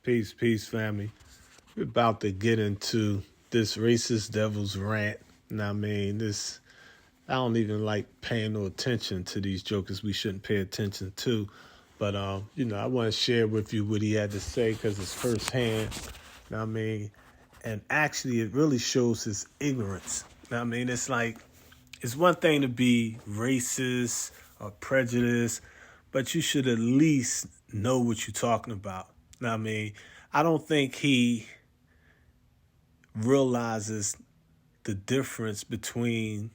Peace, family. We're about to get into this racist devil's rant. And I mean, I don't even like paying no attention to these jokers we shouldn't pay attention to. But, I want to share with you what he had to say because it's firsthand. I mean, and actually, it really shows his ignorance. I mean, it's like, it's one thing to be racist or prejudiced, but you should at least know what you're talking about. I mean, I don't think he realizes the difference between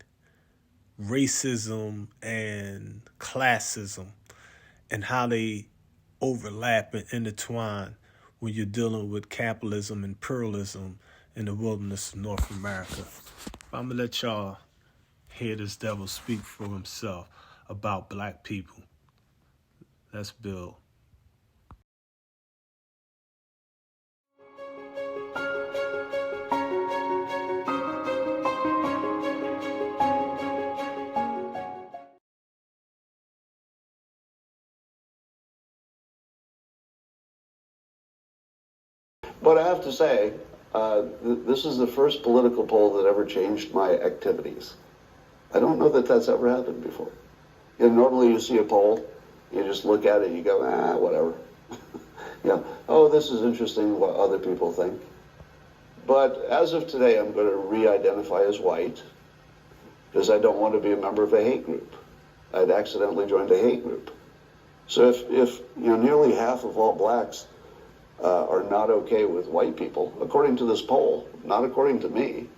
racism and classism and how they overlap and intertwine when you're dealing with capitalism and imperialism in the wilderness of North America. I'm going to let y'all hear this devil speak for himself about black people. Let's build. But I have to say, this is the first political poll that ever changed my activities. I don't know that that's ever happened before. Normally you see a poll, you just look at it, you go, whatever. Oh, this is interesting what other people think. But as of today, I'm going to re-identify as white because I don't want to be a member of a hate group. I'd accidentally joined a hate group. So if nearly half of all blacks are not okay with white people, according to this poll, not according to me,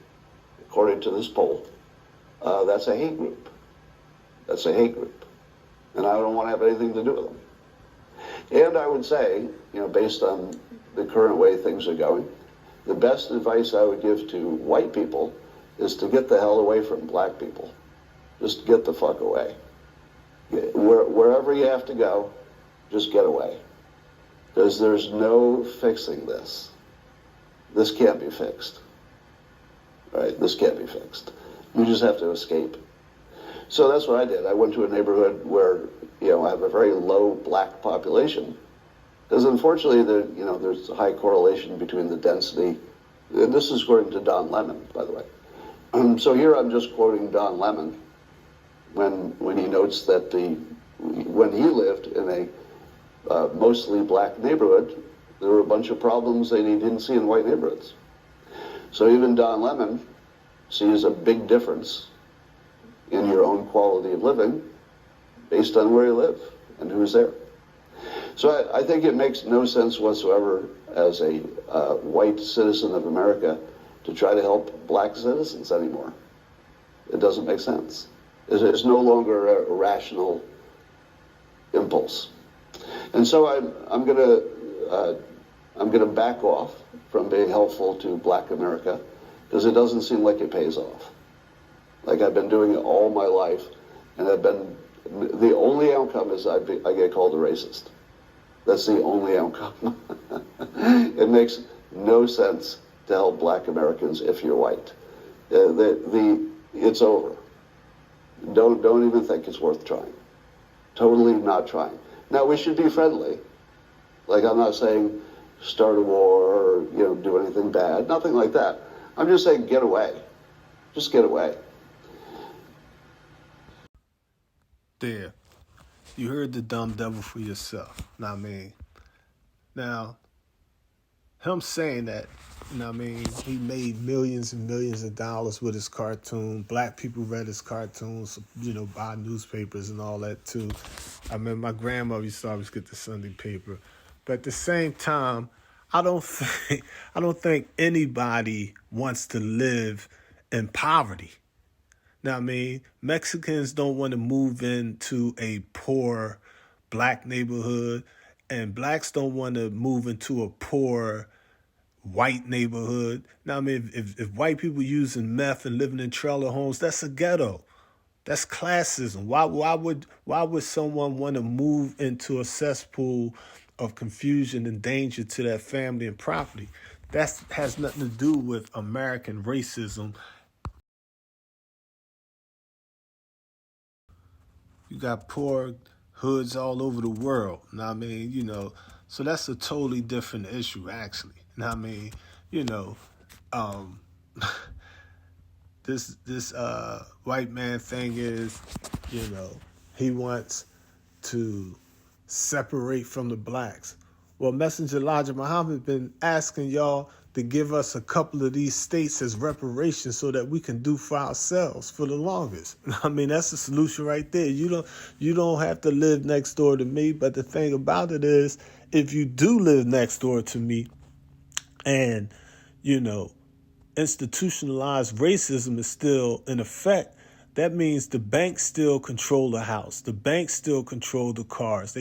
according to this poll, that's a hate group. That's a hate group. And I don't want to have anything to do with them. And I would say, based on the current way things are going, the best advice I would give to white people is to get the hell away from black people. Just get the fuck away. Wherever you have to go, just get away. Because there's no fixing this. This can't be fixed. Right? This can't be fixed. You just have to escape. So that's what I did. I went to a neighborhood where, I have a very low black population. Because unfortunately, there's a high correlation between the density, and this is according to Don Lemon, by the way. So here I'm just quoting Don Lemon when he notes that when he lived in a mostly black neighborhood, there were a bunch of problems that he didn't see in white neighborhoods. So even Don Lemon sees a big difference in your own quality of living based on where you live and who's there. So I think it makes no sense whatsoever as a white citizen of America to try to help black citizens anymore. It doesn't make sense. It's no longer a rational impulse. And so I'm gonna back off from being helpful to black America because it doesn't seem like it pays off. Like I've been doing it all my life, and the only outcome is I get called a racist. That's the only outcome. It makes no sense to help black Americans if you're white. It's over. Don't even think it's worth trying. Totally not trying. Now we should be friendly. Like I'm not saying start a war or do anything bad. Nothing like that. I'm just saying get away. Just get away. There. You heard the dumb devil for yourself. Now, him saying that, he made millions and millions of dollars with his cartoon. Black people read his cartoons, buy newspapers and all that too. I remember my grandmother used to always get the Sunday paper. But at the same time, I don't think anybody wants to live in poverty. Now, Mexicans don't want to move into a poor black neighborhood, and blacks don't want to move into a poor white neighborhood. Now, if white people using meth and living in trailer homes, that's a ghetto. That's classism. Why would someone want to move into a cesspool of confusion and danger to their family and property? That has nothing to do with American racism. You got poor hoods all over the world. So that's a totally different issue, actually. And I mean, you know, um, this white man thing is, you know, he wants to separate from the blacks. Well, Messenger Elijah Muhammad been asking y'all to give us a couple of these states as reparations so that we can do for ourselves for the longest. I mean, that's the solution right there. You don't have to live next door to me, but the thing about it is, if you do live next door to me and, you know, institutionalized racism is still in effect, that means the banks still control the house. The banks still control the cars.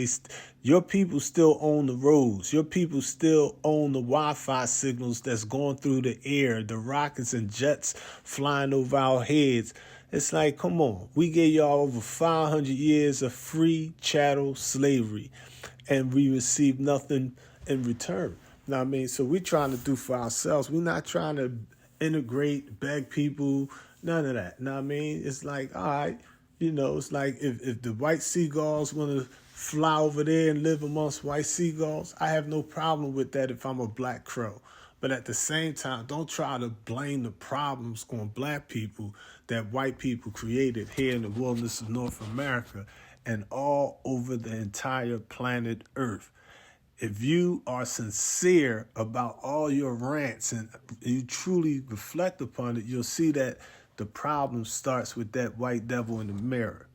Your people still own the roads. Your people still own the Wi-Fi signals that's going through the air, the rockets and jets flying over our heads. It's like, come on. We gave y'all over 500 years of free chattel slavery, and we received nothing in return. You know what I mean? So we're trying to do for ourselves. We're not trying to integrate, beg people, none of that. You know what I mean? It's like, all right, you know, it's like if the white seagulls want to fly over there and live amongst white seagulls, I have no problem with that if I'm a black crow. But at the same time, don't try to blame the problems on black people that white people created here in the wilderness of North America and all over the entire planet Earth. If you are sincere about all your rants and you truly reflect upon it, you'll see that the problem starts with that white devil in the mirror.